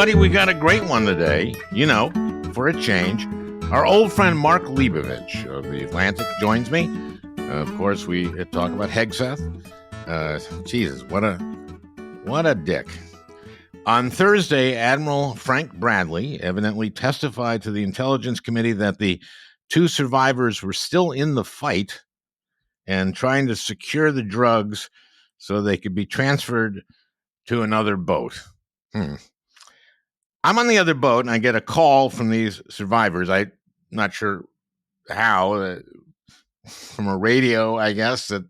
everybody. We got a great one today, for a change. Our old friend Mark Leibovich of The Atlantic joins me. Of course, we talk about Hegseth. Jesus, what a dick. On Thursday, Admiral Frank Bradley evidently testified to the Intelligence Committee that the two survivors were still in the fight and trying to secure the drugs so they could be transferred to another boat. I'm on the other boat, and I get a call from these survivors. I'm not sure how, from a radio, I guess, that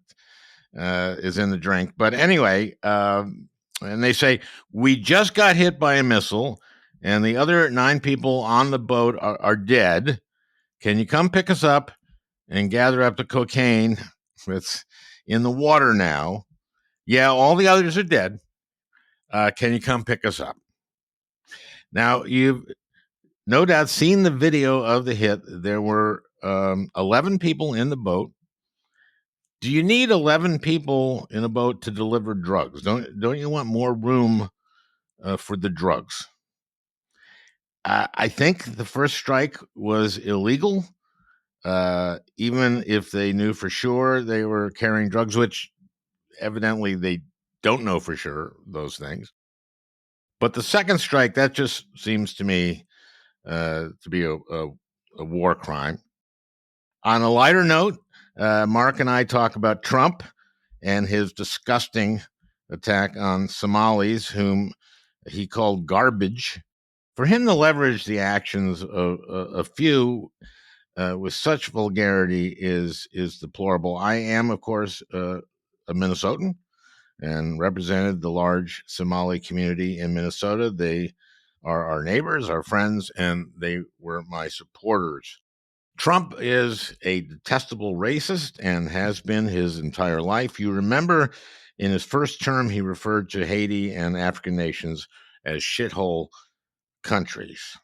is in the drink. But anyway, and they say, we just got hit by a missile, and the other 9 people on the boat are dead. Can you come pick us up and gather up the cocaine that's in the water now? Yeah, all the others are dead. Can you come pick us up? Now, you've no doubt seen the video of the hit. There were 11 people in the boat. Do you need 11 people in a boat to deliver drugs? Don't you want more room for the drugs? I think the first strike was illegal, even if they knew for sure they were carrying drugs, which evidently they don't know for sure, those things. But the second strike, that just seems to me to be a war crime. On a lighter note, Mark and I talk about Trump and his disgusting attack on Somalis, whom he called garbage. For him to leverage the actions of a few with such vulgarity is deplorable. I am, of course, a Minnesotan and represented the large Somali community in Minnesota. They are our neighbors, our friends, and they were my supporters. Trump is a detestable racist and has been his entire life. You remember in his first term, he referred to Haiti and African nations as shithole countries.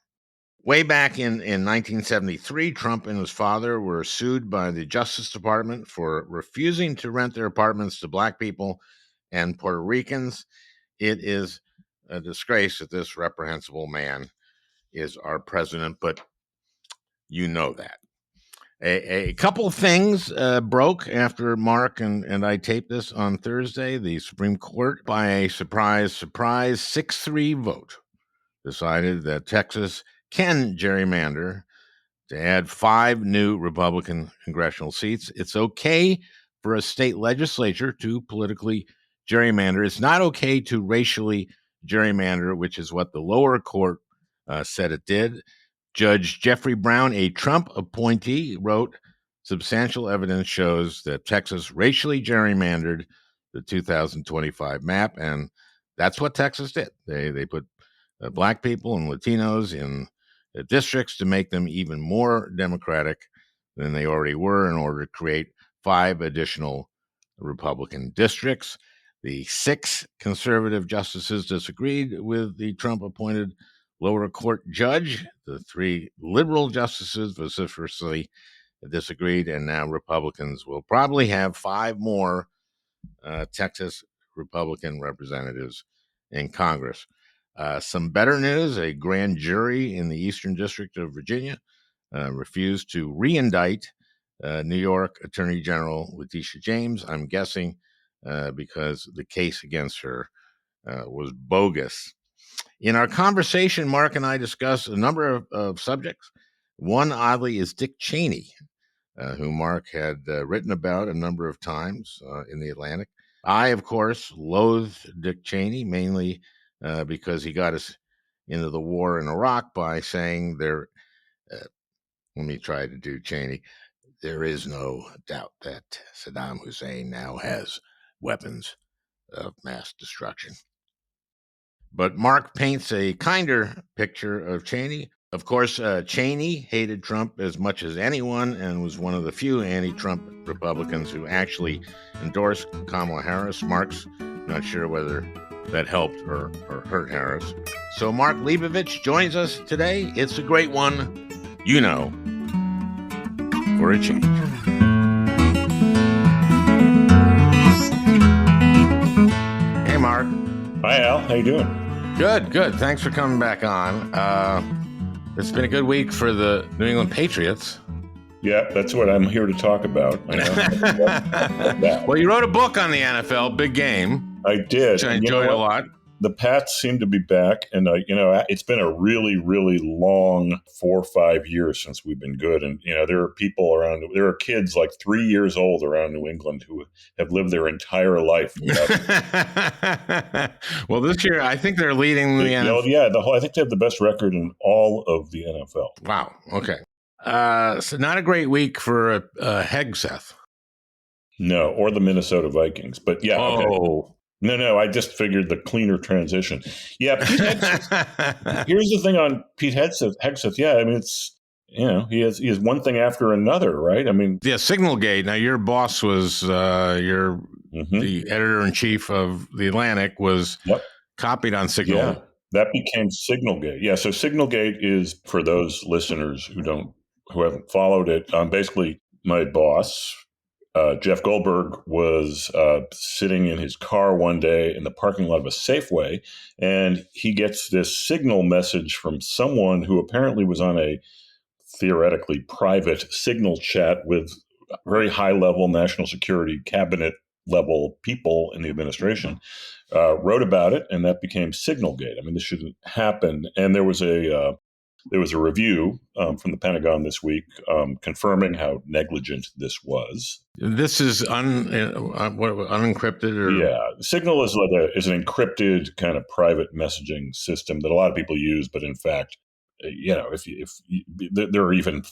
Way back in 1973, Trump and his father were sued by the Justice Department for refusing to rent their apartments to Black people and Puerto Ricans. It is a disgrace that this reprehensible man is our president, but you know that. A couple of things broke after Mark and I taped this on Thursday. The Supreme Court, by a surprise 6-3 vote, decided that Texas can gerrymander to add 5 new Republican congressional seats. It's okay for a state legislature to politically gerrymander. It's not okay to racially gerrymander, which is what the lower court said it did. Judge Jeffrey Brown, a Trump appointee, wrote, substantial evidence shows that Texas racially gerrymandered the 2025 map, and that's what Texas did. They put Black people and Latinos in districts to make them even more Democratic than they already were in order to create 5 additional Republican districts. The 6 conservative justices disagreed with the Trump-appointed lower court judge. The 3 liberal justices vociferously disagreed, and now Republicans will probably have 5 more Texas Republican representatives in Congress. Some better news: a grand jury in the Eastern District of Virginia refused to re-indict New York Attorney General Letitia James, I'm guessing because the case against her was bogus. In our conversation, Mark and I discussed a number of subjects. One, oddly, is Dick Cheney, who Mark had written about a number of times in The Atlantic. I, of course, loathed Dick Cheney, mainly because he got us into the war in Iraq by saying let me try to do Cheney, there is no doubt that Saddam Hussein now has weapons of mass destruction. But Mark paints a kinder picture of Cheney. Of course, Cheney hated Trump as much as anyone and was one of the few anti-Trump Republicans who actually endorsed Kamala Harris. Mark's not sure whether that helped or hurt Harris. So Mark Leibovich joins us today. It's a great one, for a change. Hey, Mark. Hi, Al. How you doing? Good. Thanks for coming back on. It's been a good week for the New England Patriots. Yeah, that's what I'm here to talk about. Well, you wrote a book on the NFL, Big Game. I did. Which I enjoyed a lot. The Pats seem to be back, and it's been a really, really long 4 or 5 years since we've been good. And there are people around. There are kids like 3 years old around New England who have lived their entire life. Well, this year I think they're leading the NFL. Yeah, I think they have the best record in all of the NFL. Wow. Okay. So not a great week for Hegseth. No, or the Minnesota Vikings. But yeah. Oh. Okay. No, I just figured the cleaner transition. Yeah, Pete Hegseth. Here's the thing on Pete Hegseth. Yeah, I mean, it's, he has one thing after another, right? I mean. Yeah, Signalgate. Now, your boss was the editor-in-chief of The Atlantic was copied on Signal. Yeah, that became Signalgate. Yeah, so Signalgate is, for those listeners who haven't followed it, basically my boss, Jeff Goldberg, was sitting in his car one day in the parking lot of a Safeway, and he gets this signal message from someone who apparently was on a theoretically private Signal chat with very high-level national security cabinet level people in the administration, wrote about it, and that became Signalgate. I mean, this shouldn't happen. And there was a review from the Pentagon this week confirming how negligent this was. This is unencrypted, or Signal is is an encrypted kind of private messaging system that a lot of people use, but in fact, there are even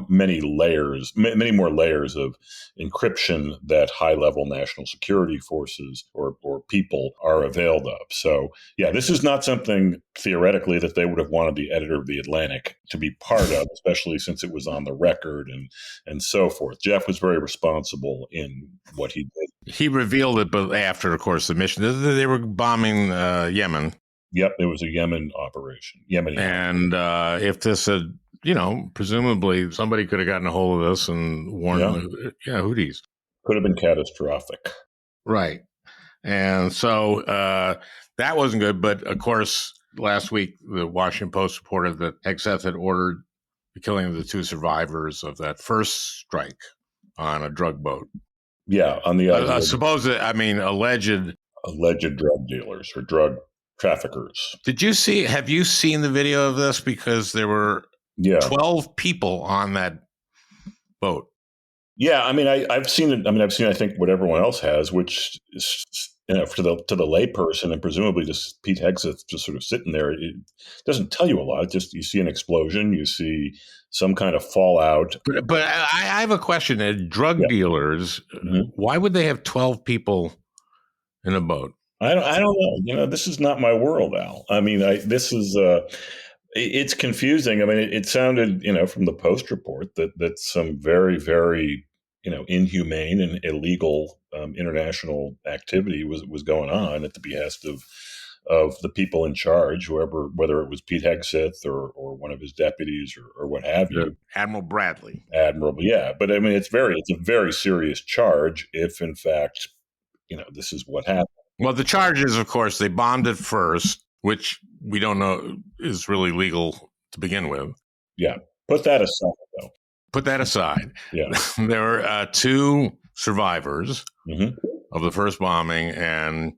many more layers of encryption that high-level national security forces or people are availed of. So, yeah, this is not something theoretically that they would have wanted the editor of The Atlantic to be part of, especially since it was on the record and so forth. Jeff was very responsible in what he did. He revealed it, but after, of course, the mission. They were bombing Yemen. Yep, it was a Yemen operation. And if this had, presumably somebody could have gotten a hold of this and warned the Houthis. Could have been catastrophic. Right. And so that wasn't good. But, of course, last week, the Washington Post reported that Hegseth had ordered the killing of the 2 survivors of that first strike on a drug boat. Yeah, on the alleged drug dealers or drug traffickers. Have you seen the video of this? Because there were 12 people on that boat. Yeah, I mean, I've seen it. I mean, I think what everyone else has, which is, to the layperson and presumably just Pete Hegseth just sort of sitting there, it doesn't tell you a lot. It's just you see an explosion, you see some kind of fallout. But I have a question. Drug dealers, why would they have 12 people in a boat? I don't know. This is not my world, Al. I mean, it's confusing. I mean, it sounded, from the Post report that some very, very, inhumane and illegal international activity was going on at the behest of the people in charge, whether it was Pete Hegseth or one of his deputies or what have you. Admiral Bradley. Yeah. But I mean, it's a very serious charge if, in fact, this is what happened. Well, the charge is, of course, they bombed it first, which we don't know is really legal to begin with. Yeah. Put that aside, though. Put that aside. Yeah. There were 2 survivors of the first bombing. And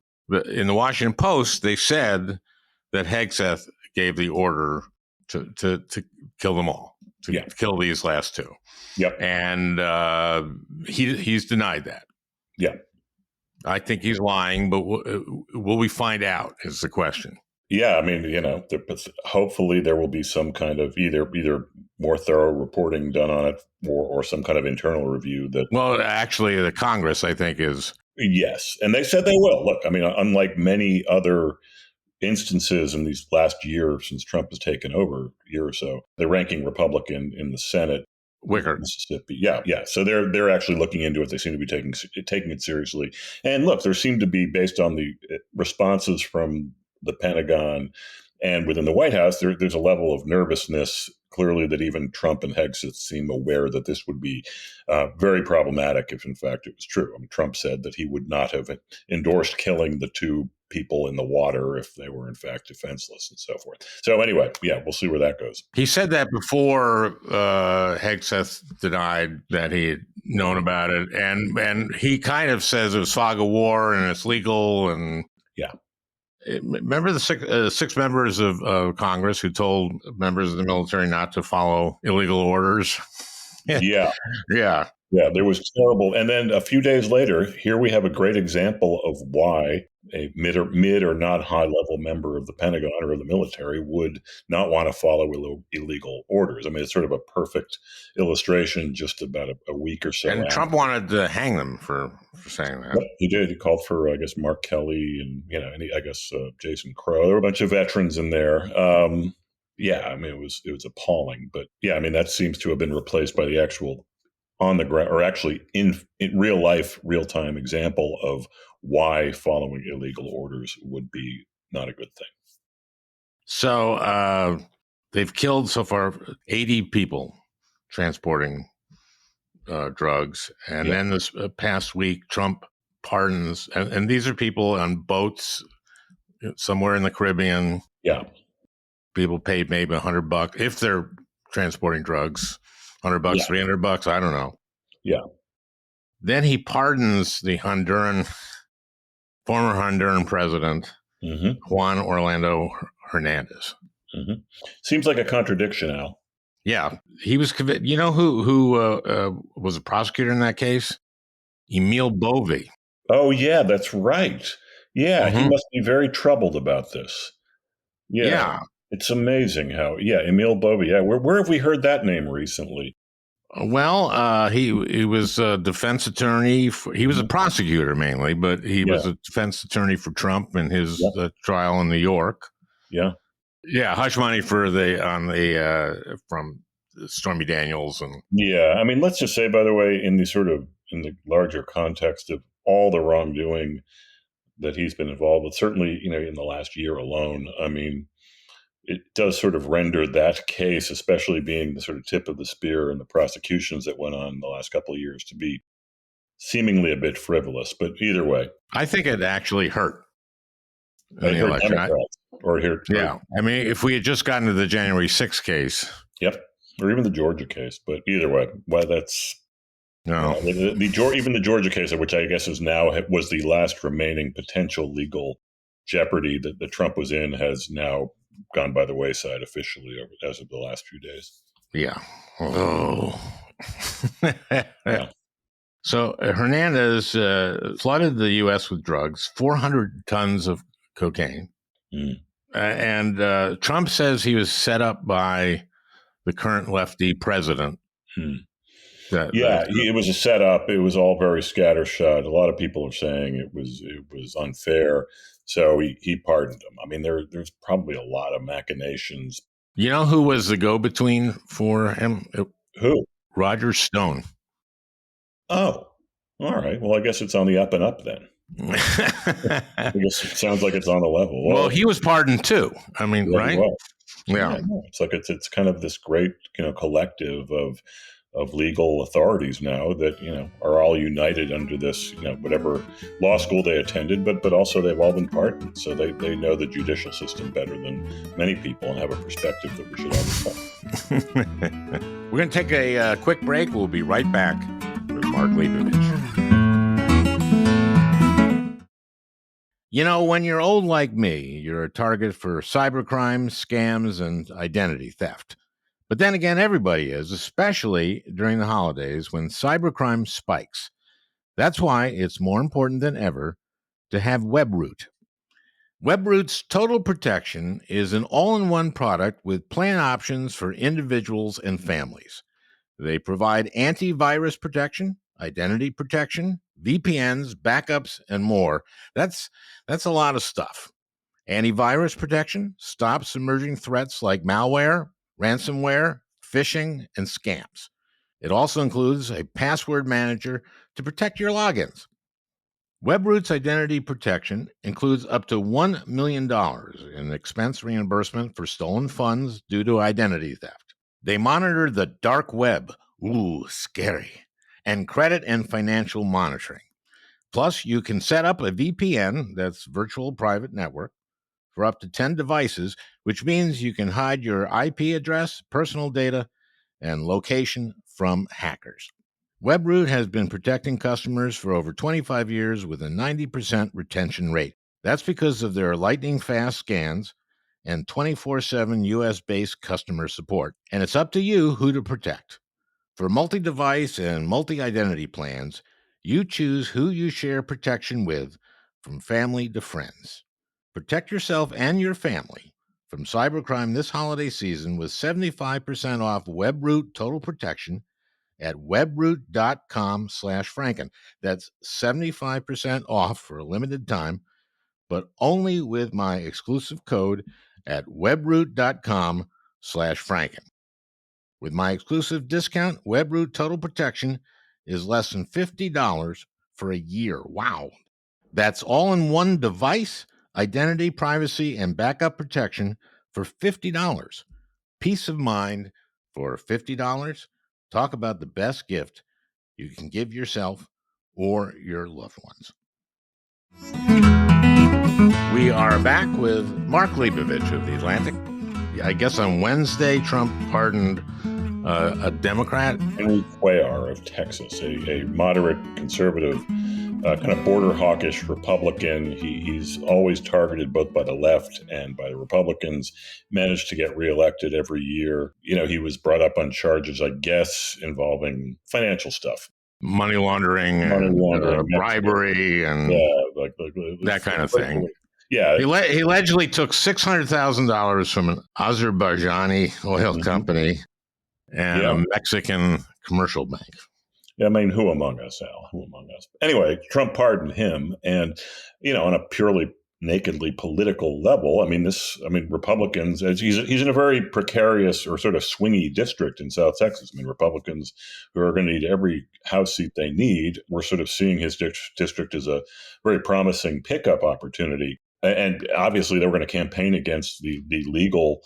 in the Washington Post, they said that Hegseth gave the order to kill them all, to kill these last 2. Yep. And he's denied that. Yeah. I think he's lying, but will we find out is the question. Yeah, I mean, hopefully there will be some kind of either more thorough reporting done on it or some kind of internal review that. Well, actually, the Congress, I think, is. Yes, and they said they will. Look, I mean, unlike many other instances in these last year since Trump has taken over, year or so, the ranking Republican in the Senate, Wicker, Mississippi. Yeah. So they're actually looking into it. They seem to be taking it seriously. And look, there seem to be, based on the responses from the Pentagon and within the White House, there's a level of nervousness, clearly, that even Trump and Hegseth seem aware that this would be very problematic if, in fact, it was true. I mean, Trump said that he would not have endorsed killing the 2 people in the water if they were in fact defenseless and so forth. So anyway, yeah, we'll see where that goes. He said that before Hegseth denied that he had known about it, and he kind of says it was fog of war and it's legal. And yeah, remember the six members of Congress who told members of the military not to follow illegal orders? yeah. Yeah. Yeah, there was terrible. And then a few days later, here we have a great example of why a mid or not high level member of the Pentagon or the military would not want to follow illegal orders. I mean, it's sort of a perfect illustration just about a week or so. And after. Trump wanted to hang them for saying that. Yep, he did. He called for, I guess, Mark Kelly and, Jason Crow. There were a bunch of veterans in there. Yeah, I mean, it was appalling. But yeah, I mean, that seems to have been replaced by the actual on the ground, or actually in real life, real time example of why following illegal orders would be not a good thing. So they've killed so far 80 people transporting drugs. And then this past week, Trump pardons, and these are people on boats somewhere in the Caribbean. Yeah. People paid maybe $100 if they're transporting drugs. $100, $300, I don't know. Yeah. Then he pardons the former Honduran president, Juan Orlando Hernandez. Mm-hmm. Seems like a contradiction, Al. Yeah, he was convicted. You know who was a prosecutor in that case? Emil Bovey. Oh, yeah, that's right. Yeah, he must be very troubled about this. Yeah. It's amazing how, Emil Bovey. Yeah, where have we heard that name recently? Well, he was a defense attorney. He was a prosecutor mainly, but he was a defense attorney for Trump in his trial in New York. Yeah, hush money from Stormy Daniels and I mean, let's just say, by the way, in the larger context of all the wrongdoing that he's been involved with, certainly in the last year alone, I mean, it does sort of render that case, especially being the sort of tip of the spear in the prosecutions that went on in the last couple of years, to be seemingly a bit frivolous. But either way, I think it actually hurt. I mean, if we had just gotten to the January 6th case. Yep. Or even the Georgia case. But either way, that's... No. Even the Georgia case, which I guess was the last remaining potential legal jeopardy that Trump was in, has now gone by the wayside officially as of the last few days. Yeah. Oh. So Hernandez flooded the U.S. with drugs, 400 tons of cocaine. And Trump says he was set up by the current lefty president. It was a setup. It was all very scattershot. A lot of people are saying it was unfair. So he pardoned him. I mean, there's probably a lot of machinations. You know who was the go-between for him? Who? Roger Stone. Oh, all right. Well, I guess it's on the up and up then. I guess it sounds like it's on the level. Well, he was pardoned too. I mean, right? Yeah. It's like it's kind of this great collective of legal authorities now that are all united under this whatever law school they attended, but also they've all been pardoned, so they know the judicial system better than many people and have a perspective that we should all respect. We're going to take a quick break. We'll be right back with Mark Leibovich. When you're old like me, you're a target for cybercrime, scams, and identity theft. But then again, everybody is, especially during the holidays when cybercrime spikes. That's why it's more important than ever to have WebRoot. WebRoot's Total Protection is an all-in-one product with plan options for individuals and families. They provide antivirus protection, identity protection, VPNs, backups, and more. That's a lot of stuff. Antivirus protection stops emerging threats like malware, ransomware, phishing, and scams. It also includes a password manager to protect your logins. WebRoot's identity protection includes up to $1 million in expense reimbursement for stolen funds due to identity theft. They monitor the dark web, ooh, scary, and credit and financial monitoring. Plus, you can set up a VPN, that's virtual private network, for up to 10 devices, which means you can hide your IP address, personal data, and location from hackers. WebRoot has been protecting customers for over 25 years with a 90% retention rate. That's because of their lightning-fast scans and 24/7 US-based customer support. And it's up to you who to protect. For multi-device and multi-identity plans, you choose who you share protection with, from family to friends. Protect yourself and your family from cybercrime this holiday season with 75% off WebRoot Total Protection at webroot.com/Franken. That's 75% off for a limited time, but only with my exclusive code at webroot.com/Franken. With my exclusive discount, WebRoot Total Protection is less than $50 for a year. Wow. That's all in one device, identity, privacy, and backup protection for $50. Peace of mind for $50. Talk about the best gift you can give yourself or your loved ones. We are back with Mark Leibovich of The Atlantic. I guess on Wednesday, Trump pardoned a Democrat. Henry Cuellar of Texas, a moderate conservative, kind of border hawkish Republican. He's always targeted both by the left and by the Republicans, managed to get reelected every year. He was brought up on charges, I guess, involving financial stuff. Money laundering, bribery, and that kind of thing. Yeah. He allegedly took $600,000 from an Azerbaijani oil company and a Mexican commercial bank. Yeah, I mean, who among us, Al? Who among us? Anyway, Trump pardoned him, and on a purely nakedly political level, Republicans, he's in a very precarious or sort of swingy district in South Texas. Republicans who are going to need every House seat they need, we're sort of seeing his district as a very promising pickup opportunity. And obviously, they were going to campaign against the legal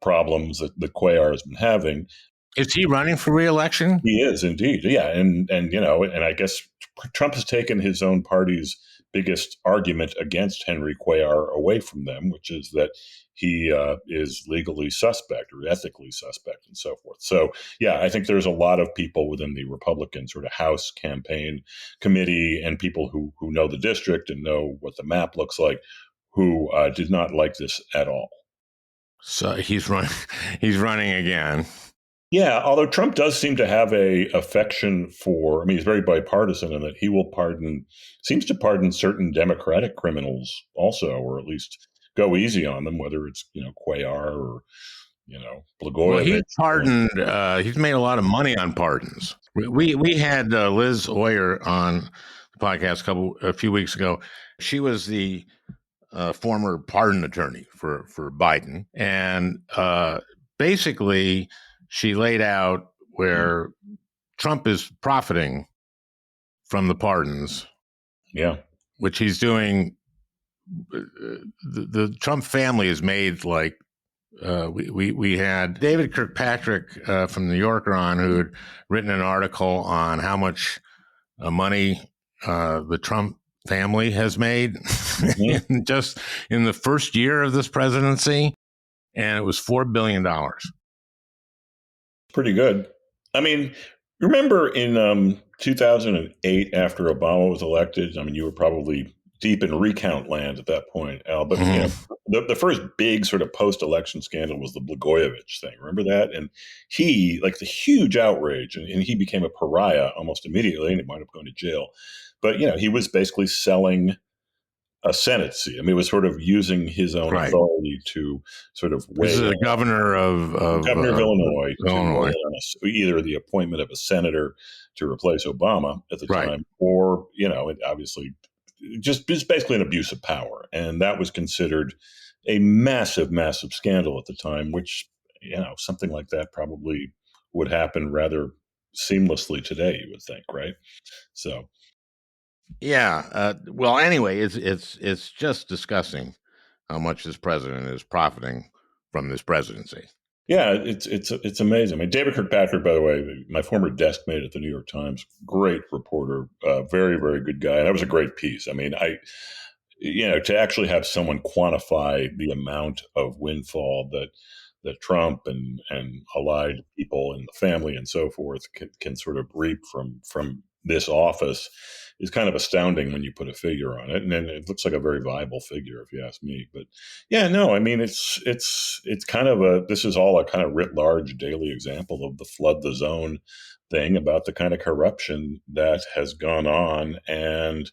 problems that Cuellar has been having. Is he running for re-election? He is indeed, yeah, and I guess Trump has taken his own party's biggest argument against Henry Cuellar away from them, which is that he is legally suspect or ethically suspect and so forth. So, yeah, I think there's a lot of people within the Republican sort of House campaign committee and people who know the district and know what the map looks like, who did not like this at all. So he's running again. Yeah, although Trump does seem to have a affection for, he's very bipartisan in that he will seems to pardon certain Democratic criminals also, or at least go easy on them, whether it's, Cuellar or, Blagojevich. Well, he's pardoned, he's made a lot of money on pardons. We had Liz Oyer on the podcast a few weeks ago. She was the former pardon attorney for Biden. And basically, she laid out where Trump is profiting from the pardons. Yeah. Which he's doing. The Trump family has made we had David Kirkpatrick from The New Yorker on, who had written an article on how much money the Trump family has made just in the first year of this presidency, and it was $4 billion. Pretty good. Remember in 2008, after Obama was elected, you were probably deep in recount land at that point, Al, but the first big sort of post-election scandal was the Blagojevich thing. Remember that? And he, the huge outrage, and he became a pariah almost immediately, and he wound up going to jail. But, he was basically selling a Senate seat. He was sort of using his own authority to sort of weigh. This is the governor of Illinois. To either the appointment of a senator to replace Obama at the time, or obviously just basically an abuse of power, and that was considered a massive, massive scandal at the time. Which something like that probably would happen rather seamlessly today, you would think, right? So. Yeah. Well, anyway, it's just discussing how much this president is profiting from this presidency. Yeah, it's amazing. I mean, David Kirkpatrick, by the way, my former desk mate at the New York Times, great reporter, very very good guy, and that was a great piece. I mean, to actually have someone quantify the amount of windfall that Trump and allied people and the family and so forth can sort of reap from this office is kind of astounding when you put a figure on it, and then it looks like a very viable figure if you ask me. But yeah, no, I mean it's kind of this is all a kind of writ large daily example of the flood the zone thing about the kind of corruption that has gone on. And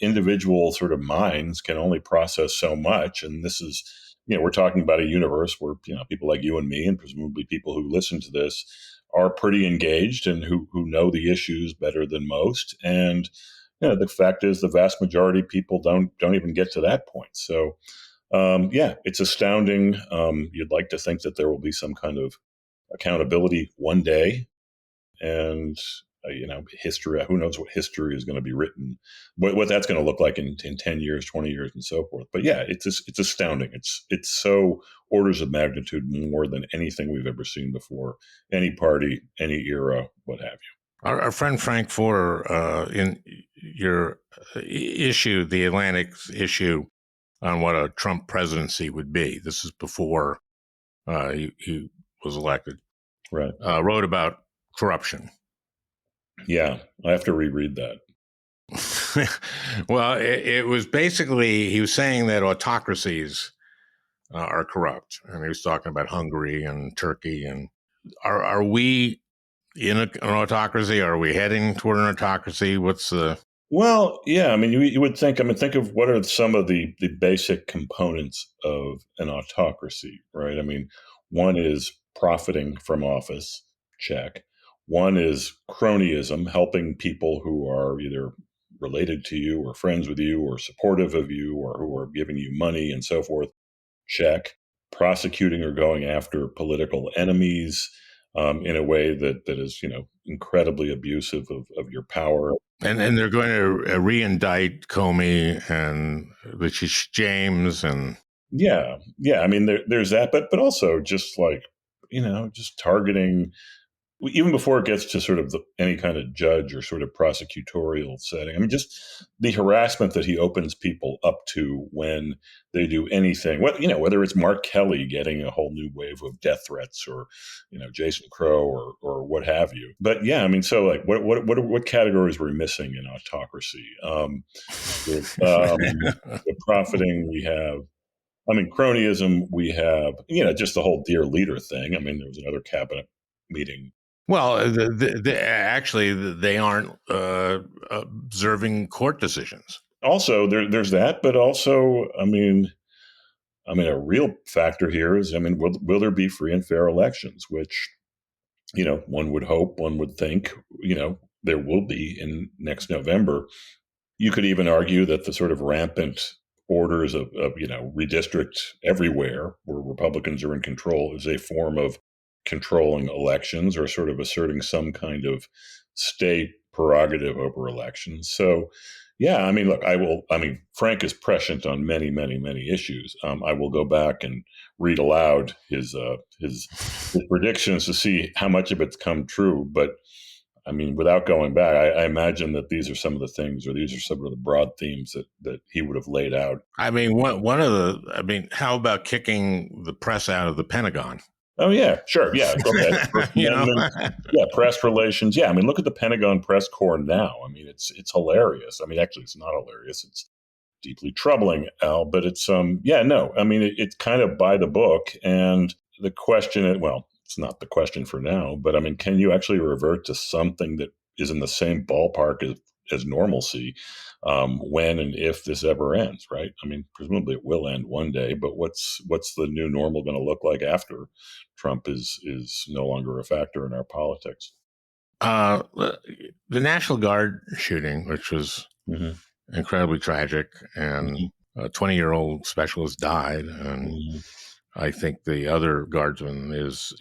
individual sort of minds can only process so much. And this is, we're talking about a universe where, people like you and me, and presumably people who listen to this, are pretty engaged and who know the issues better than most. And, the fact is the vast majority of people don't even get to that point. So, yeah, it's astounding. You'd like to think that there will be some kind of accountability one day. And history, who knows what history is going to be written, what that's going to look like in 10 years, 20 years, and so forth. But yeah, it's astounding. It's so orders of magnitude more than anything we've ever seen before, any party, any era, what have you. Our friend Frank Foer, in your issue, the Atlantic's issue on what a Trump presidency would be, this is before he was elected, Right. Wrote about corruption. Yeah, I have to reread that. Well, it was basically, he was saying that autocracies are corrupt. And he was talking about Hungary and Turkey. And are we in an autocracy? Are we heading toward an autocracy? What's the... Well, yeah, I mean, you would think, think of what are some of the basic components of an autocracy, right? I mean, one is profiting from office, check. One is cronyism, helping people who are either related to you or friends with you or supportive of you or who are giving you money and so forth, check. Prosecuting or going after political enemies in a way that is, incredibly abusive of your power. And they're going to re-indict Comey and Letitia James and... Yeah. I mean, there's that, but also just like, just targeting, even before it gets to sort of any kind of judge or sort of prosecutorial setting. I mean, just the harassment that he opens people up to when they do anything, whether it's Mark Kelly getting a whole new wave of death threats or, Jason Crow or what have you. But yeah, I mean, so like what categories were we missing in autocracy? The profiting we have. I mean, cronyism, we have, just the whole dear leader thing. I mean, there was another cabinet meeting. Well, actually, they aren't observing court decisions. Also, there's that, but also, I mean, a real factor here is, will there be free and fair elections? Which, one would hope, one would think, there will be in next November. You could even argue that the sort of rampant orders of redistrict everywhere where Republicans are in control is a form of controlling elections or sort of asserting some kind of state prerogative over elections. So, yeah, I mean, look, Frank is prescient on many, many, many issues. I will go back and read aloud his predictions to see how much of it's come true. But I mean, without going back, I imagine that these are some of the things, or these are some of the broad themes that he would have laid out. I mean, how about kicking the press out of the Pentagon? Oh, yeah, sure. Yeah. Okay. Yeah. Press relations. Yeah. I mean, look at the Pentagon press corps now. I mean, it's hilarious. I mean, actually, it's not hilarious. It's deeply troubling, Al, but it's, yeah, no, I mean, it's kind of by the book. And the question, well, it's not the question for now, but I mean, can you actually revert to something that is in the same ballpark as normalcy when and if this ever ends, right? I mean, presumably it will end one day, but what's the new normal going to look like after Trump is no longer a factor in our politics? The National Guard shooting, which was incredibly tragic, and a 20-year-old specialist died, and I think the other guardsman is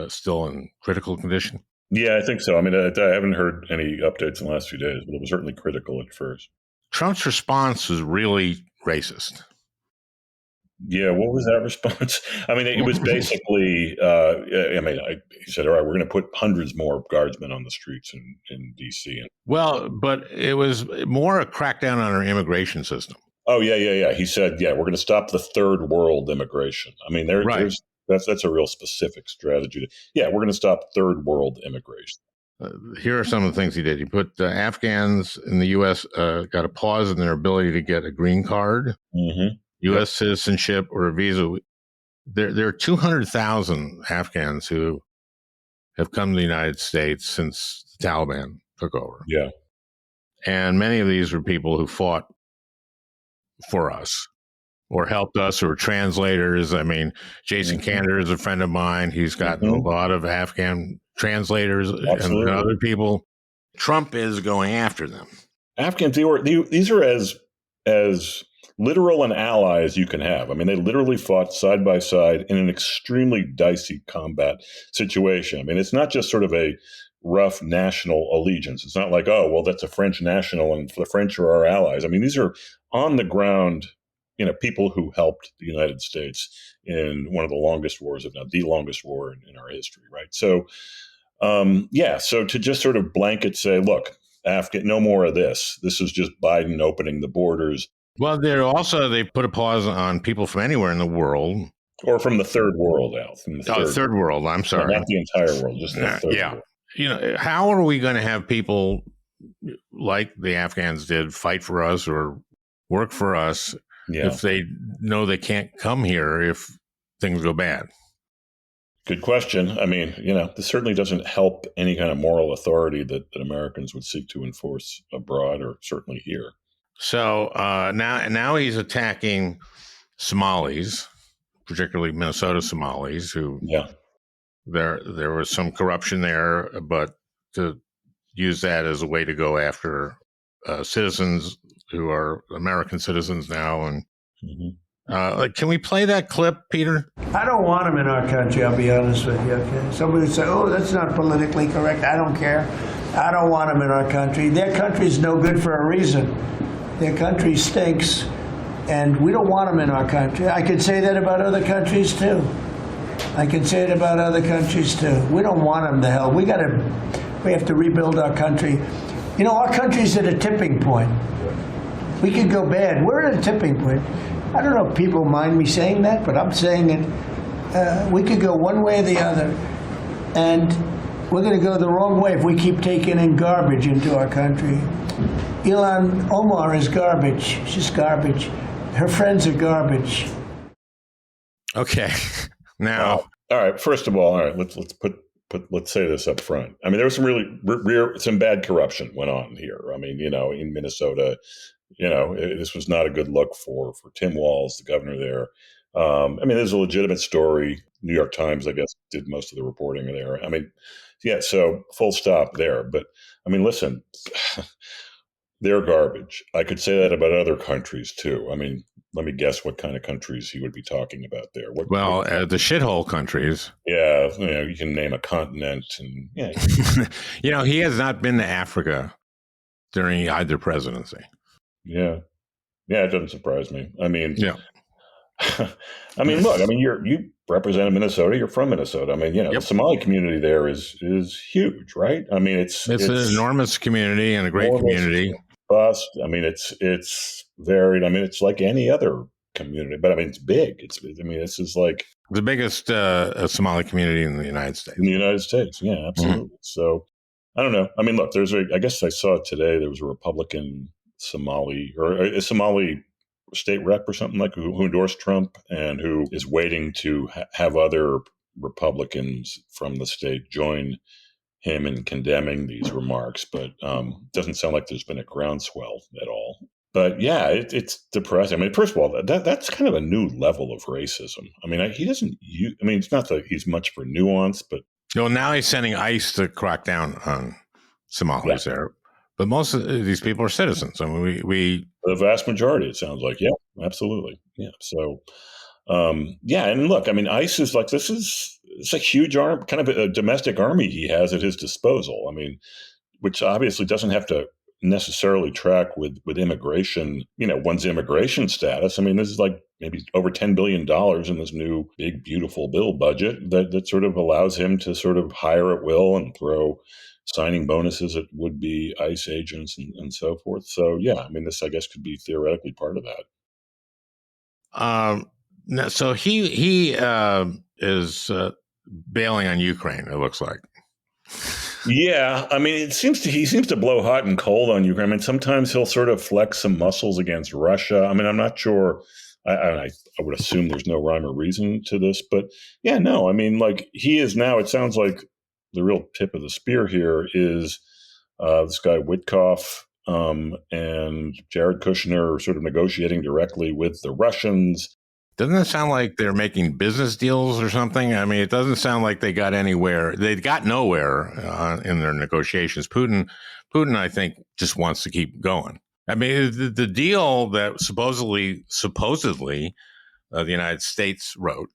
still in critical condition. Yeah, I think so. I mean, I haven't heard any updates in the last few days, but it was certainly critical at first. Trump's response was really racist. Yeah, what was that response? I mean, it was basically, he said, all right, we're going to put hundreds more guardsmen on the streets in D.C. And, Well, but it was more a crackdown on our immigration system. oh, yeah. He said, yeah, we're going to stop the third world immigration. I mean, Right. that's a real specific strategy. Yeah, we're going to stop third world immigration. Here are some of the things he did. He put Afghans in the U.S. Got a pause in their ability to get a green card, Mm-hmm. U.S. citizenship, or a visa. There are 200,000 Afghans who have come to the United States since the Taliban took over. Yeah. And many of these were people who fought for us or helped us or were translators. I mean, Jason Kander is a friend of mine. He's gotten a lot of Afghan translators and other people. Trump is going after them. Afghans, these are as literal an ally as you can have. I mean, they literally fought side by side in an extremely dicey combat situation. I mean, it's not just sort of a rough national allegiance. It's not like, oh, well, that's a French national and the French are our allies. I mean, these are on the ground, people who helped the United States in one of the longest wars, if not the longest war in our history, right? So, so to just sort of blanket say, look, no more of this. This is just Biden opening the borders. Well, they put a pause on people from anywhere in the world. Or from the third world, Al. From the third world. I'm sorry. No, not the entire world, just the third world. How are we going to have people like the Afghans did fight for us or work for us if they know they can't come here if things go bad? Good question. I mean, this certainly doesn't help any kind of moral authority that Americans would seek to enforce abroad or certainly here. So now he's attacking Somalis, particularly Minnesota Somalis, who there was some corruption there, but to use that as a way to go after citizens who are American citizens now. And can we play that clip, Peter? I don't want them in our country, I'll be honest with you. Okay? Somebody would say, oh, that's not politically correct. I don't care. I don't want them in our country. Their country's no good for a reason. Their country stinks, and we don't want them in our country. I could say that about other countries, too. I can say it about other countries, too. We don't want them to hell. We have to rebuild our country. Our country's at a tipping point. We could go bad. We're at a tipping point. I don't know if people mind me saying that, but I'm saying it. We could go one way or the other, and we're going to go the wrong way if we keep taking in garbage into our country. Ilhan Omar is garbage. She's garbage. Her friends are garbage. Okay. Now, all right. First of all, let's say this up front. I mean, there was some really some bad corruption went on here. I mean, in Minnesota, this was not a good look for Tim Walz, the governor there. I mean, there's a legitimate story. New York Times, I guess, did most of the reporting there. I mean, so full stop there. But I mean, listen, they're garbage. I could say that about other countries too. I mean, let me guess what kind of countries he would be talking about there. The shithole countries. Yeah, you can name a continent, and he has not been to Africa during either presidency. Yeah, it doesn't surprise me. I mean, yeah. I mean, look. I mean, you represent Minnesota. You're from Minnesota. I mean, the Somali community there is huge, right? I mean, it's an enormous community and a great community. I mean, it's varied. I mean, it's like any other community, but I mean, it's big. This is like the biggest Somali community in the United States. In the United States, yeah, absolutely. Mm-hmm. So, I don't know. I mean, look, I guess I saw it today. There was a Republican Somali or a Somali state rep or something like who endorsed Trump and who is waiting to have other Republicans from the state join him in condemning these remarks, but doesn't sound like there's been a groundswell at all. But yeah, it's depressing. I mean, first of all, that's kind of a new level of racism. I mean, he doesn't. I mean, it's not that he's much for nuance, but now he's sending ICE to crack down on Somalis there. But most of these people are citizens. I mean, we the vast majority. It sounds like, yeah, absolutely, yeah. So, and look, I mean, ICE is like it's a huge kind of a domestic army he has at his disposal. I mean, which obviously doesn't have to necessarily track with immigration, one's immigration status. I mean, this is like maybe over $10 billion in this new big, beautiful bill budget that sort of allows him to sort of hire at will and throw signing bonuses at would-be ICE agents and so forth. So, yeah, I mean, this, I guess, could be theoretically part of that. So he is bailing on Ukraine, it looks like. Yeah, I mean, he seems to blow hot and cold on Ukraine. I mean, sometimes he'll sort of flex some muscles against Russia. I mean, I'm not sure. I would assume there's no rhyme or reason to this, but yeah, no. I mean, like he is now. It sounds like the real tip of the spear here is this guy Witkoff and Jared Kushner are sort of negotiating directly with the Russians. Doesn't it sound like they're making business deals or something? I mean, it doesn't sound like they got anywhere. They got nowhere in their negotiations. Putin, I think, just wants to keep going. I mean, the deal that supposedly the United States wrote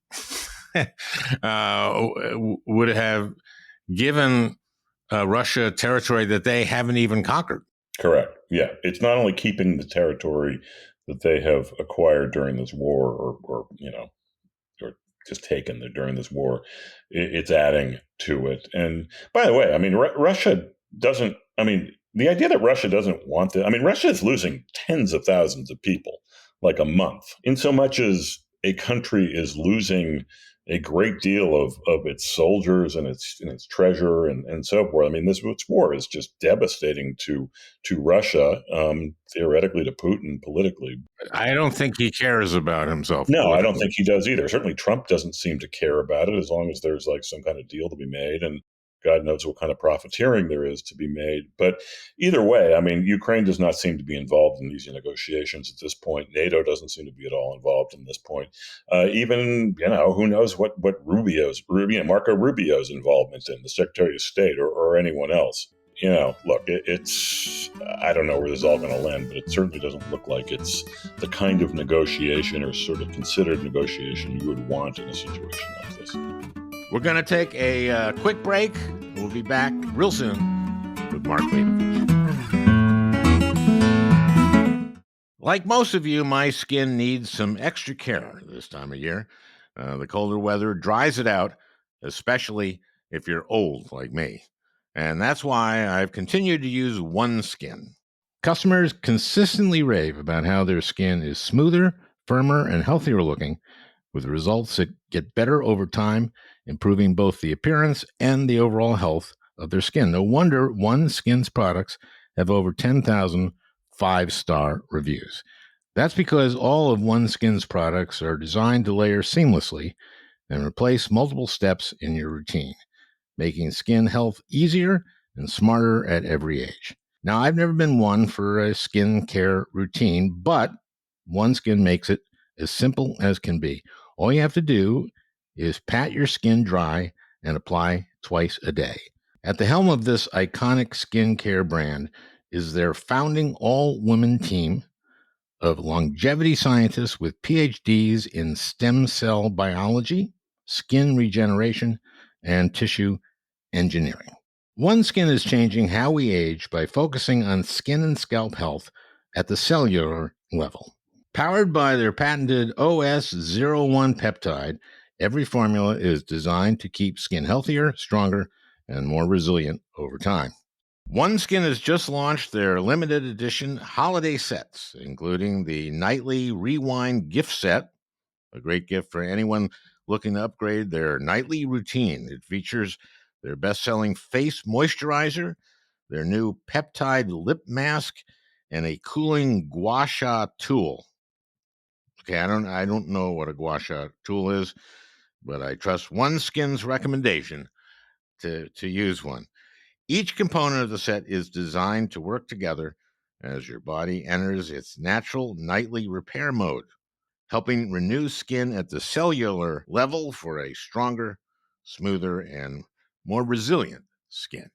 would have given Russia territory that they haven't even conquered. Correct. Yeah. It's not only keeping the territory that they have acquired during this war or just taken during this war, it's adding to it. And by the way, I mean, Russia doesn't, I mean, the idea that Russia doesn't want it, I mean, Russia is losing tens of thousands of people like a month, in so much as a country is losing a great deal of its soldiers and its treasure and so forth. I mean, this war is just devastating to Russia, theoretically to Putin politically. I don't think he cares about himself. No, I don't think he does either. Certainly Trump doesn't seem to care about it as long as there's like some kind of deal to be made. And God knows what kind of profiteering there is to be made. But either way, I mean, Ukraine does not seem to be involved in these negotiations at this point. NATO doesn't seem to be at all involved in this point. Even, who knows what Marco Rubio's involvement in, the Secretary of State or anyone else. Look, it's, I don't know where this is all going to land, but it certainly doesn't look like it's the kind of negotiation or sort of considered negotiation you would want in a situation like this. We're going to take a quick break. We'll be back real soon with Mark Leibovich. Like most of you, my skin needs some extra care this time of year. The colder weather dries it out, especially if you're old like me. And that's why I've continued to use OneSkin. Customers consistently rave about how their skin is smoother, firmer, and healthier looking, with results that get better over time, improving both the appearance and the overall health of their skin. No wonder OneSkin's products have over 10,000 five-star reviews. That's because all of OneSkin's products are designed to layer seamlessly and replace multiple steps in your routine, making skin health easier and smarter at every age. Now, I've never been one for a skin care routine, but OneSkin makes it as simple as can be. All you have to do is pat your skin dry and apply twice a day. At the helm of this iconic skincare brand is their founding all-women team of longevity scientists with PhDs in stem cell biology, skin regeneration, and tissue engineering. OneSkin is changing how we age by focusing on skin and scalp health at the cellular level. Powered by their patented OS01 peptide, every formula is designed to keep skin healthier, stronger, and more resilient over time. OneSkin has just launched their limited edition holiday sets, including the Nightly Rewind gift set, a great gift for anyone looking to upgrade their nightly routine. It features their best-selling face moisturizer, their new peptide lip mask, and a cooling gua sha tool. Okay, I don't know what a gua sha tool is, but I trust OneSkin's recommendation to use one. Each component of the set is designed to work together as your body enters its natural nightly repair mode, helping renew skin at the cellular level for a stronger, smoother, and more resilient skin.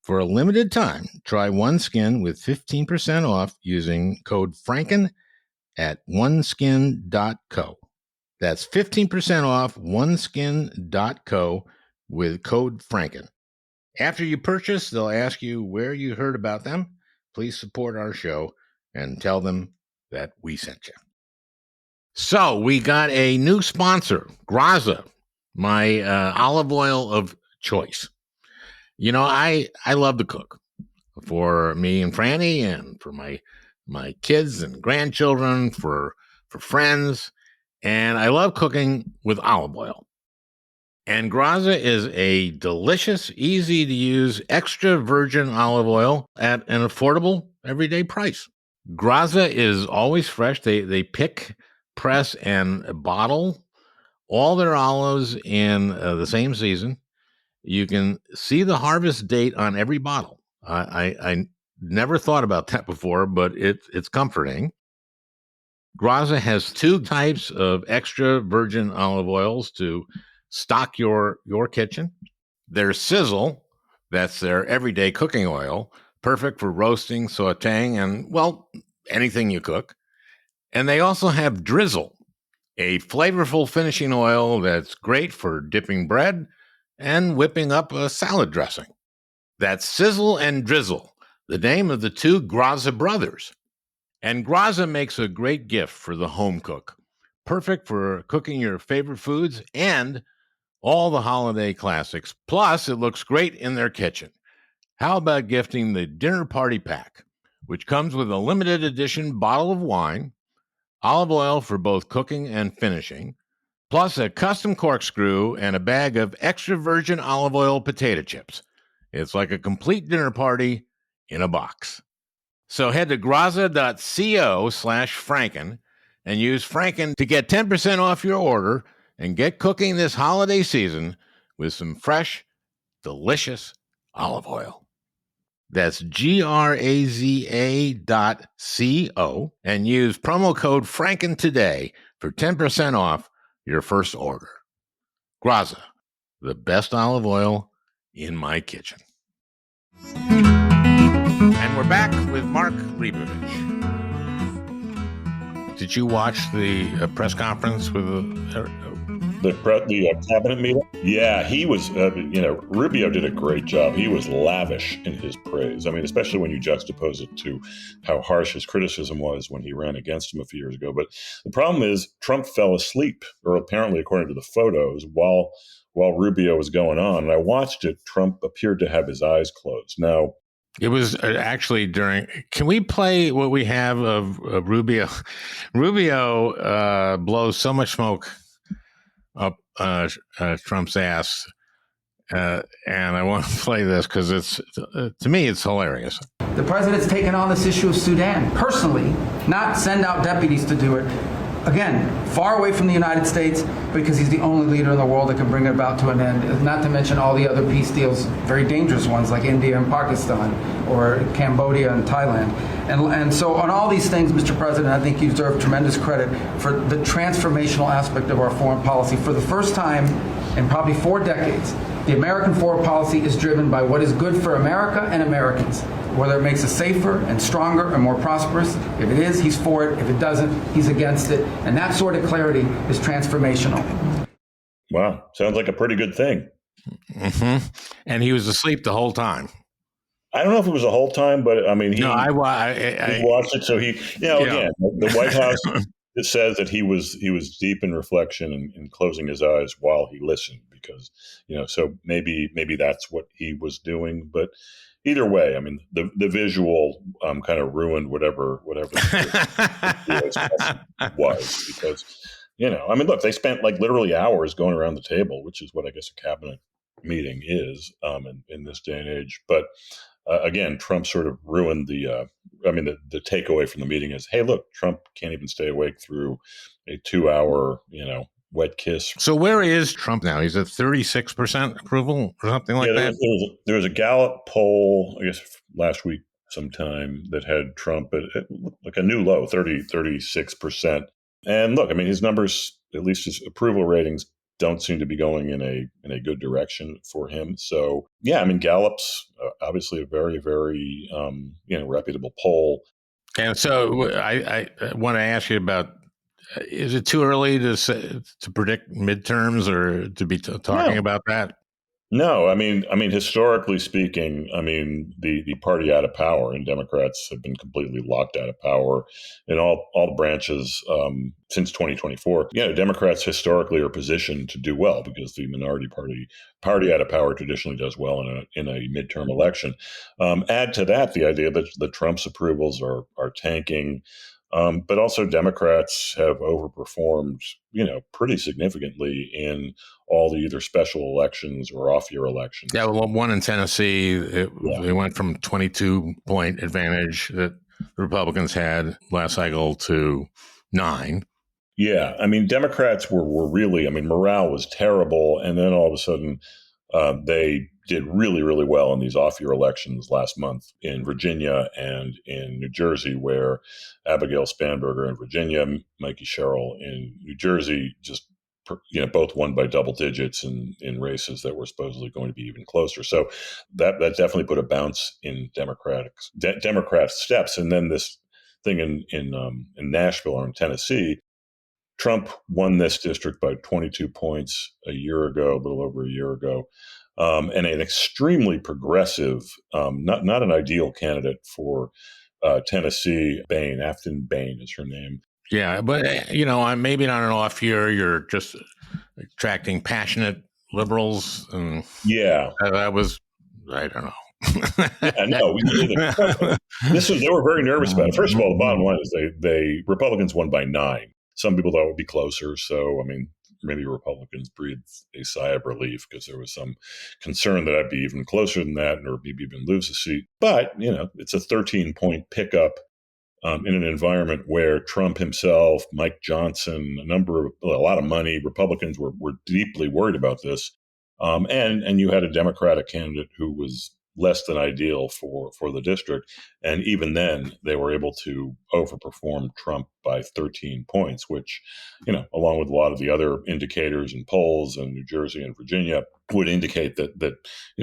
For a limited time, try OneSkin with 15% off using code FRANKEN at oneskin.co. That's 15% off oneskin.co with code FRANKEN. After you purchase, they'll ask you where you heard about them. Please support our show and tell them that we sent you. So we got a new sponsor, Graza, my olive oil of choice. You know, I love to cook for me and Franny, and for my kids and grandchildren, for friends, and I love cooking with olive oil. And Graza is a delicious, easy to use extra virgin olive oil at an affordable everyday price. Graza is always fresh. They pick, press, and bottle all their olives in the same season. You can see the harvest date on every bottle. I never thought about that before, but it's comforting. Graza has two types of extra virgin olive oils to stock your kitchen. There's Sizzle, that's their everyday cooking oil, perfect for roasting, sautéing, and, well, anything you cook. And they also have Drizzle, a flavorful finishing oil that's great for dipping bread and whipping up a salad dressing. That's Sizzle and Drizzle, the name of the two Graza brothers. And Graza makes a great gift for the home cook, perfect for cooking your favorite foods and all the holiday classics. Plus, it looks great in their kitchen. How about gifting the dinner party pack, which comes with a limited edition bottle of wine, olive oil for both cooking and finishing, plus a custom corkscrew and a bag of extra virgin olive oil potato chips. It's like a complete dinner party in a box. So head to graza.co/Franken and use Franken to get 10% off your order and get cooking this holiday season with some fresh, delicious olive oil. That's graza.co and use promo code Franken today for 10% off your first order. Graza, the best olive oil in my kitchen. And we're back with Mark Leibovich. Did you watch the press conference with the cabinet meeting? Yeah, he was, Rubio did a great job. He was lavish in his praise. I mean, especially when you juxtapose it to how harsh his criticism was when he ran against him a few years ago. But the problem is Trump fell asleep, or apparently according to the photos, while Rubio was going on. And I watched it. Trump appeared to have his eyes closed. Now, it was actually during. Can we play what we have of Rubio? Rubio blows so much smoke up Trump's ass, and I want to play this because it's to me it's hilarious. The president's taken on this issue of Sudan personally, not send out deputies to do it. Again, far away from the United States because he's the only leader in the world that can bring it about to an end, not to mention all the other peace deals, very dangerous ones like India and Pakistan or Cambodia and Thailand. And so on all these things, Mr. President, I think you deserve tremendous credit for the transformational aspect of our foreign policy. For the first time in probably 4 decades, the American foreign policy is driven by what is good for America and Americans. Whether it makes us safer and stronger and more prosperous. If it is, he's for it. If it doesn't, he's against it. And that sort of clarity is transformational. Wow. Sounds like a pretty good thing. Mm-hmm. And he was asleep the whole time. I don't know if it was the whole time, but I mean, he watched it. So he, again, the White House, it says that he was deep in reflection and closing his eyes while he listened because, so maybe that's what he was doing. But either way, I mean, the visual kind of ruined whatever the was because, I mean, look, they spent like literally hours going around the table, which is what I guess a cabinet meeting is in this day and age. But again, Trump sort of ruined the takeaway from the meeting is, hey, look, Trump can't even stay awake through a 2-hour, wet kiss. So where is Trump now? He's at 36% approval or something like that? There was a Gallup poll, I guess, last week sometime that had Trump at like a new low, 36%. And look, I mean, his numbers, at least his approval ratings, don't seem to be going in a good direction for him. So, yeah, I mean, Gallup's obviously a very, very, reputable poll. And so I want to ask you about, is it too early to predict midterms or to be talking about that? No, historically speaking, the party out of power, and Democrats have been completely locked out of power in all the branches since 2024. Yeah, Democrats historically are positioned to do well because the minority party out of power traditionally does well in a midterm election. Add to that the idea that the Trump's approvals are tanking. But also Democrats have overperformed, pretty significantly in all the either special elections or off-year elections. Yeah, well, one in Tennessee, Yeah. they went from 22-point advantage that the Republicans had last cycle to 9. Yeah, Democrats were really, morale was terrible, and then all of a sudden, they did really, really well in these off-year elections last month in Virginia and in New Jersey, where Abigail Spanberger in Virginia, Mikey Sherrill in New Jersey, just both won by double digits in races that were supposedly going to be even closer. So that definitely put a bounce in Democrat steps. And then this thing in Nashville or in Tennessee. Trump won this district by 22 points a little over a year ago, and an extremely progressive, not an ideal candidate for Tennessee. Afton Bain is her name. Yeah, but maybe not an off year. You're just attracting passionate liberals, and yeah, that was, I don't know. No, they were very nervous about it. First of all, the bottom line is they Republicans won by 9. Some people thought it would be closer. So, maybe Republicans breathed a sigh of relief because there was some concern that I'd be even closer than that, or maybe even lose a seat. But, it's a 13-point pickup in an environment where Trump himself, Mike Johnson, a lot of money, Republicans were deeply worried about this. And you had a Democratic candidate who was less than ideal for the district. And even then, they were able to overperform Trump by 13 points, which, along with a lot of the other indicators and polls in New Jersey and Virginia, would indicate that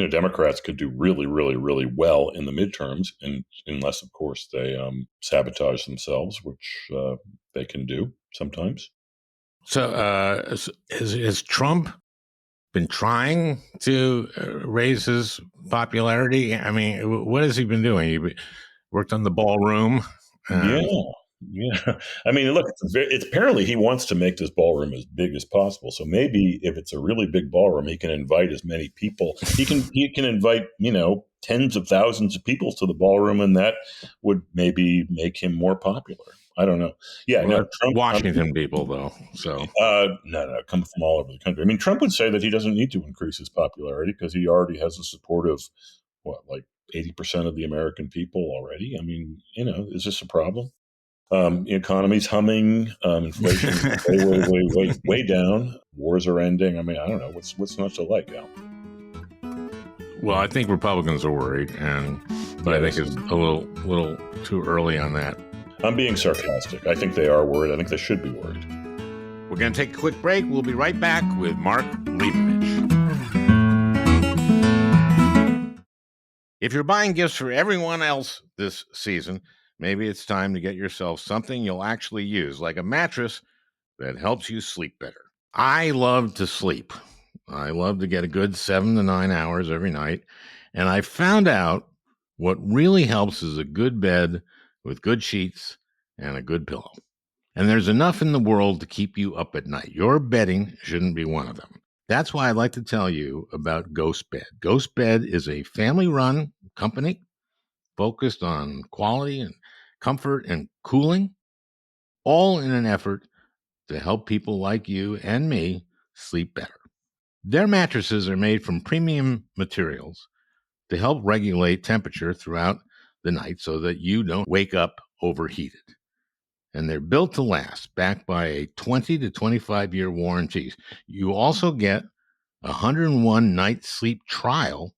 Democrats could do really, really, really well in the midterms, and unless, of course, they sabotage themselves, which they can do sometimes. So has Trump been trying to raise his popularity? What has he been doing? He worked on the ballroom. Yeah. Look, it's apparently he wants to make this ballroom as big as possible. So maybe if it's a really big ballroom, he can invite as many people. He can invite, tens of thousands of people to the ballroom, and that would maybe make him more popular. I don't know. Yeah, well, Trump, Washington people though. So no, come from all over the country. Trump would say that he doesn't need to increase his popularity because he already has the support of 80% of the American people already. Is this a problem? The economy's humming, inflation is way down. Wars are ending. I don't know what's not to like, Al. Well, I think Republicans are worried, but I think it's a little too early on that. I'm being sarcastic. I think they are worried. I think they should be worried. We're going to take a quick break. We'll be right back with Mark Leibovich. If you're buying gifts for everyone else this season, maybe it's time to get yourself something you'll actually use, like a mattress that helps you sleep better. I love to sleep. I love to get a good 7 to 9 hours every night. And I found out what really helps is a good bed with good sheets and a good pillow. And there's enough in the world to keep you up at night. Your bedding shouldn't be one of them. That's why I'd like to tell you about Ghost Bed. Ghost Bed is a family-run company focused on quality and comfort and cooling, all in an effort to help people like you and me sleep better. Their mattresses are made from premium materials to help regulate temperature throughout the night so that you don't wake up overheated. And they're built to last, backed by a 20 to 25-year warranty. You also get a 101 night sleep trial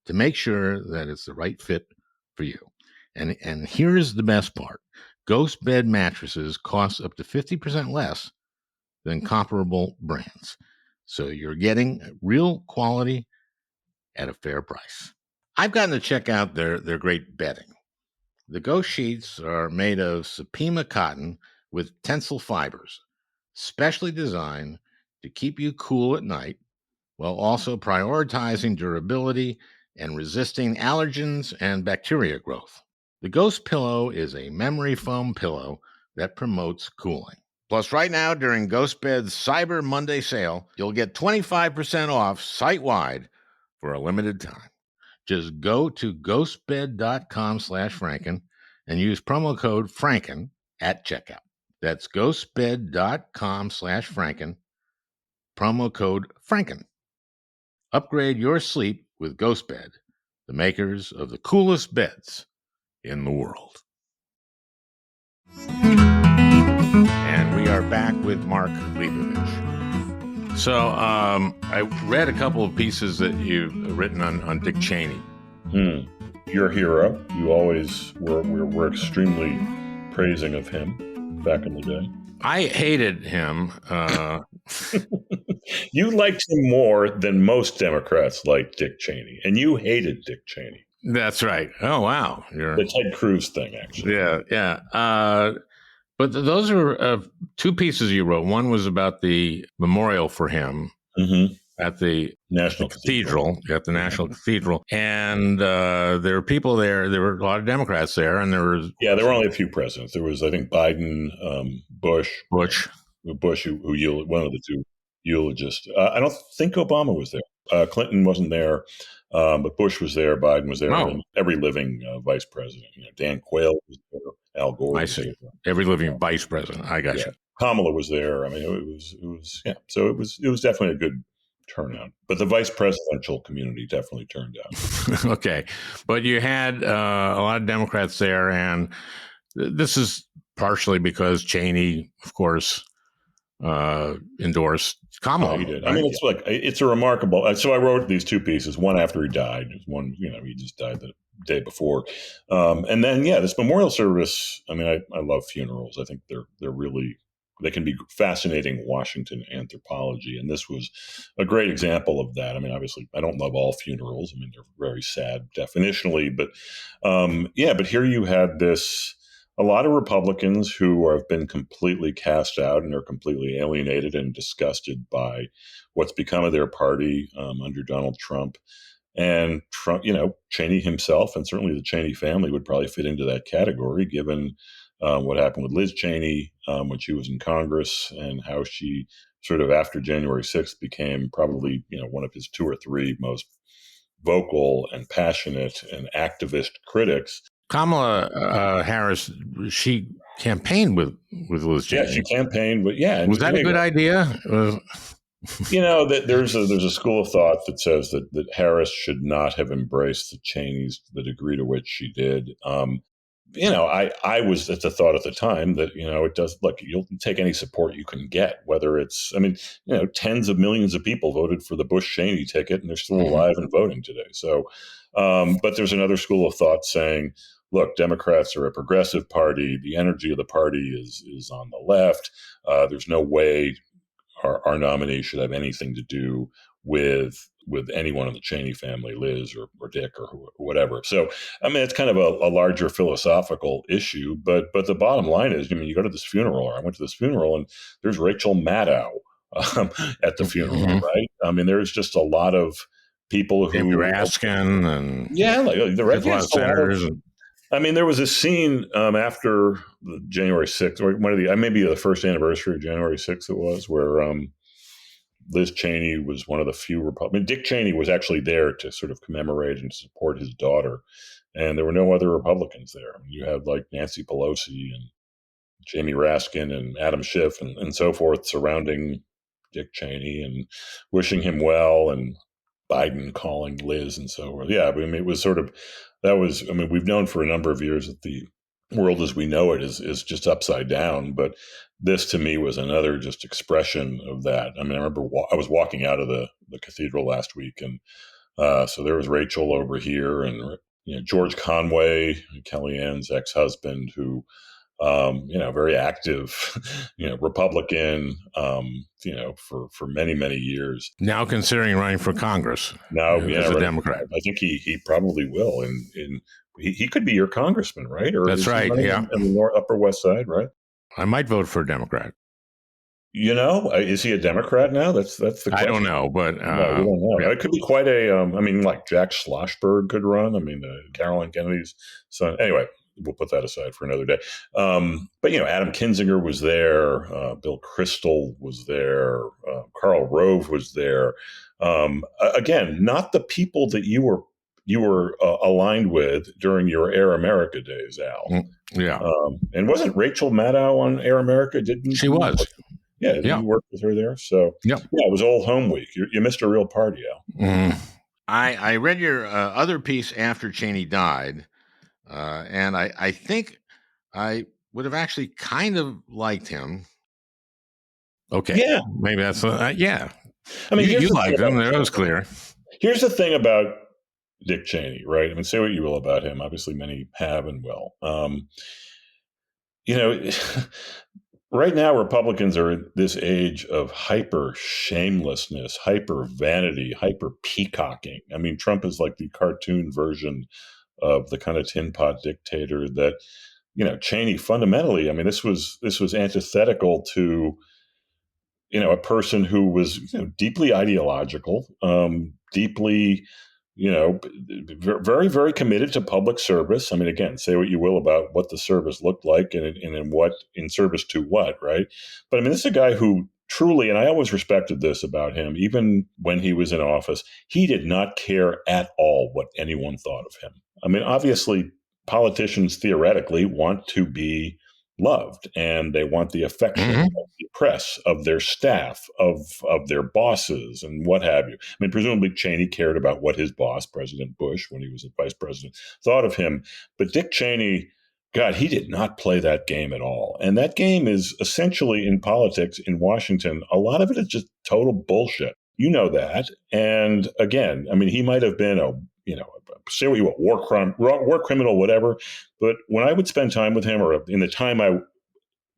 to make sure that it's the right fit for you. And here's the best part. Ghost Bed mattresses cost up to 50% less than comparable brands. So you're getting real quality at a fair price. I've gotten to check out their great bedding. The Ghost sheets are made of Supima cotton with tensile fibers, specially designed to keep you cool at night while also prioritizing durability and resisting allergens and bacteria growth. The Ghost Pillow is a memory foam pillow that promotes cooling. Plus, right now during GhostBed's Cyber Monday sale, you'll get 25% off site-wide for a limited time. Just go to ghostbed.com/Franken and use promo code Franken at checkout. That's ghostbed.com/Franken, promo code Franken. Upgrade your sleep with GhostBed, the makers of the coolest beds in the world. And we are back with Mark Leibovich. So I read a couple of pieces that you've written on Dick Cheney. Your hero. You always were extremely praising of him back in the day. I hated him. You liked him more than most Democrats liked Dick Cheney, and you hated Dick Cheney. That's right. Oh, wow. The Ted Cruz thing, actually. Yeah. But those are two pieces you wrote. One was about the memorial for him at the National Cathedral, at the National Cathedral. And there were people there. There were a lot of Democrats there. And there was... Yeah, there were only a few presidents. There was, I think, Biden, Bush, who one of the two eulogists. I don't think Obama was there. Clinton wasn't there. But Bush was there, Biden was there, and every living vice president. Dan Quayle was there, Al Gore was there. Every living vice president. I got you. Kamala was there. I mean, it was. So it was definitely a good turnout. But the vice presidential community definitely turned out. Okay, but you had a lot of Democrats there, and this is partially because Cheney, of course, endorsed Kamala. He did. Right? I mean, it's a remarkable. So I wrote these two pieces. One after he died. One, he just died the day before, and then this memorial service. I mean, I love funerals. I think they can be fascinating Washington anthropology, and this was a great example of that. I mean, obviously, I don't love all funerals. I mean, they're very sad definitionally, but but here you had this. A lot of Republicans who have been completely cast out and are completely alienated and disgusted by what's become of their party under Donald Trump. And Trump, Cheney himself and certainly the Cheney family would probably fit into that category, given what happened with Liz Cheney when she was in Congress and how she sort of after January 6th became probably, one of his two or three most vocal and passionate and activist critics. Kamala Harris, she campaigned with Liz Cheney. Yeah, she campaigned, but was that a good idea? That there's a school of thought that says that Harris should not have embraced the Cheneys to the degree to which she did. I was at the thought at the time that, it does, look, you'll take any support you can get, whether it's, tens of millions of people voted for the Bush-Cheney ticket and they're still alive and voting today. So, but there's another school of thought saying, look, Democrats are a progressive party. The energy of the party is on the left. There's no way our nominee should have anything to do with anyone in the Cheney family, Liz or Dick or whatever. So, it's kind of a larger philosophical issue, but the bottom line is, you go to this funeral, or I went to this funeral, and there's Rachel Maddow at the funeral, right? There's just a lot of people who... Raskin and... Yeah, like the a lot of senators. There was a scene after January 6th, or maybe the first anniversary of January 6th it was, where Liz Cheney was one of the few Republicans. Dick Cheney was actually there to sort of commemorate and support his daughter, and there were no other Republicans there. You had like Nancy Pelosi and Jamie Raskin and Adam Schiff and so forth surrounding Dick Cheney and wishing him well, and Biden calling Liz and so forth. Yeah, it was sort of... we've known for a number of years that the world as we know it is just upside down. But this to me was another just expression of that. I remember I was walking out of the cathedral last week, and so there was Rachel over here, and George Conway, Kellyanne's ex-husband, who very active, Republican, for many, many years. Now considering running for Congress. Now, as a Democrat. I think he probably will. And he could be your congressman, right? Or that's right. Yeah. In the Upper West Side, right? I might vote for a Democrat. Is he a Democrat now? That's the question. I don't know, but No, you don't know. yeah. It could be quite a. Like Jack Schlossberg could run. Caroline Kennedy's son. Anyway, we'll put that aside for another day. But Adam Kinzinger was there. Bill Kristol was there. Karl Rove was there. Again, not the people that you were aligned with during your Air America days, Al. Yeah. And wasn't Rachel Maddow on Air America? Didn't she was? Yeah, you worked with her there. So yeah, it was old home week. You missed a real party, Al. I read your other piece after Cheney died, and I think I would have actually kind of liked him. Okay, yeah, maybe that's yeah. I mean, you liked him. That was clear. Here's the thing about Dick Cheney, right? I mean, say what you will about him. Obviously, many have and will. Right now, Republicans are at this age of hyper shamelessness, hyper vanity, hyper peacocking. I mean, Trump is like the cartoon version of the kind of tin pot dictator that, Cheney fundamentally. I mean, this was antithetical to, a person who was deeply ideological, deeply, very, very committed to public service. I mean, again, say what you will about what the service looked like and in service to what, right? But I mean, this is a guy who truly, and I always respected this about him, even when he was in office, he did not care at all what anyone thought of him. I mean, obviously, politicians theoretically want to be loved and they want the affection of the press, of their staff, of their bosses and what have you. I mean, presumably Cheney cared about what his boss, President Bush, when he was a vice president, thought of him. But Dick Cheney, God, he did not play that game at all. And that game is essentially in politics in Washington. A lot of it is just total bullshit. You know that. And again, I mean, he might have been say what you want, war criminal, whatever. But when I would spend time with him, or in the time I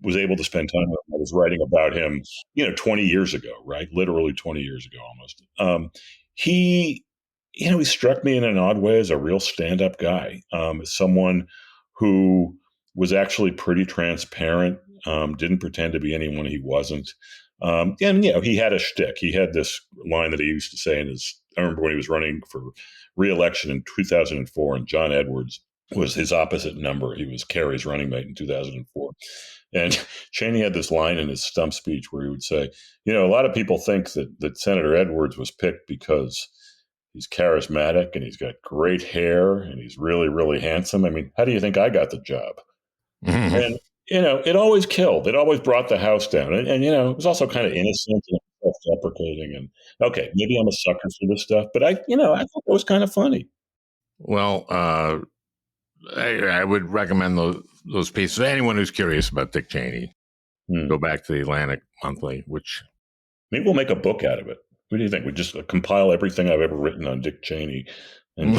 was able to spend time with him, I was writing about him, 20 years ago, right? Literally 20 years ago, almost. He struck me in an odd way as a real stand-up guy, as someone who was actually pretty transparent, didn't pretend to be anyone he wasn't. And he had a shtick. He had this line that he used to say I remember when he was running for re-election in 2004, and John Edwards was his opposite number. He was Kerry's running mate in 2004. And Cheney had this line in his stump speech where he would say, a lot of people think that Senator Edwards was picked because he's charismatic and he's got great hair and he's really, really handsome. I mean, how do you think I got the job? And, it always killed. It always brought the house down. And it was also kind of innocent and self-deprecating. And okay, maybe I'm a sucker for this stuff, but I thought it was kind of funny. Well, I would recommend those pieces. Anyone who's curious about Dick Cheney, go back to the Atlantic Monthly, which maybe we'll make a book out of it. What do you think? We just compile everything I've ever written on Dick Cheney, and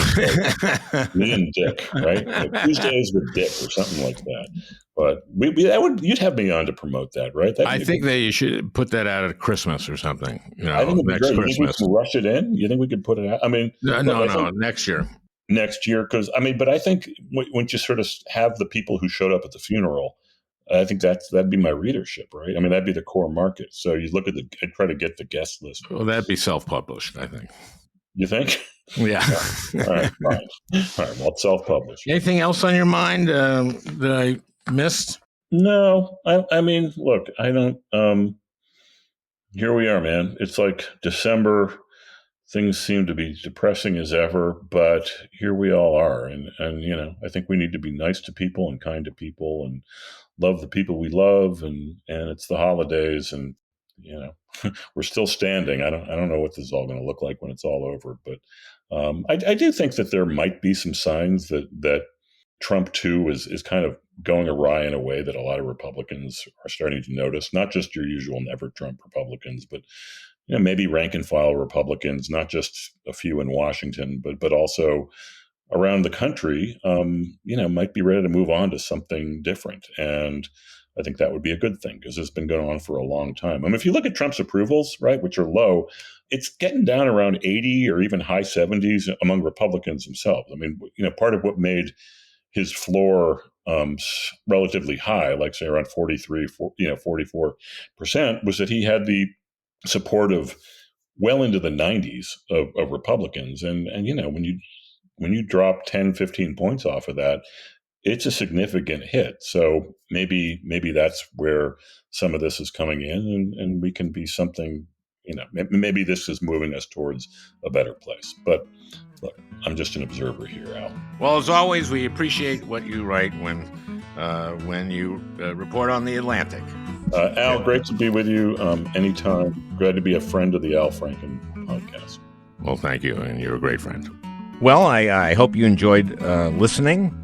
me and Dick, right? Like Tuesdays with Dick or something like that. But you'd have me on to promote that, right? I think they should put that out at Christmas or something. I think next Christmas. You think we can rush it in? You think we could put it out? I mean, no, next year. Next year, because but I think once you sort of have the people who showed up at the funeral, I think that'd be my readership, right? I mean, that'd be the core market. So you look at I'd try to get the guest list. Well, that'd be self-published, I think. You think? Yeah. All right, fine. All right, well, it's self-published. Anything else on your mind that I missed? No, I mean, look, I don't. Here we are, man. It's like December. Things seem to be depressing as ever, but here we all are. And I think we need to be nice to people and kind to people and love the people we love. And it's the holidays and, we're still standing. I don't know what this is all going to look like when it's all over, but I do think that there might be some signs that Trump too is kind of going awry in a way that a lot of Republicans are starting to notice, not just your usual never Trump Republicans, but maybe rank and file Republicans, not just a few in Washington, but also around the country, might be ready to move on to something different. And I think that would be a good thing because it's been going on for a long time. I mean, if you look at Trump's approvals, right, which are low, it's getting down around 80 or even high 70s among Republicans themselves. I mean, part of what made his floor relatively high, like say around 44%, was that he had the support of well into the 90s of Republicans. And when you drop 10, 15 points off of that, it's a significant hit. So maybe that's where some of this is coming in, and we can be something, maybe this is moving us towards a better place. But look, I'm just an observer here, Al. Well, as always, we appreciate what you write when you report on the Atlantic. Al, great to be with you anytime. Glad to be a friend of the Al Franken podcast. Well, thank you, and you're a great friend. Well, I hope you enjoyed listening.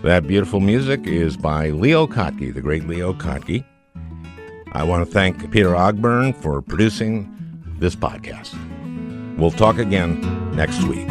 That beautiful music is by Leo Kottke, the great Leo Kottke. I want to thank Peter Ogburn for producing this podcast. We'll talk again next week.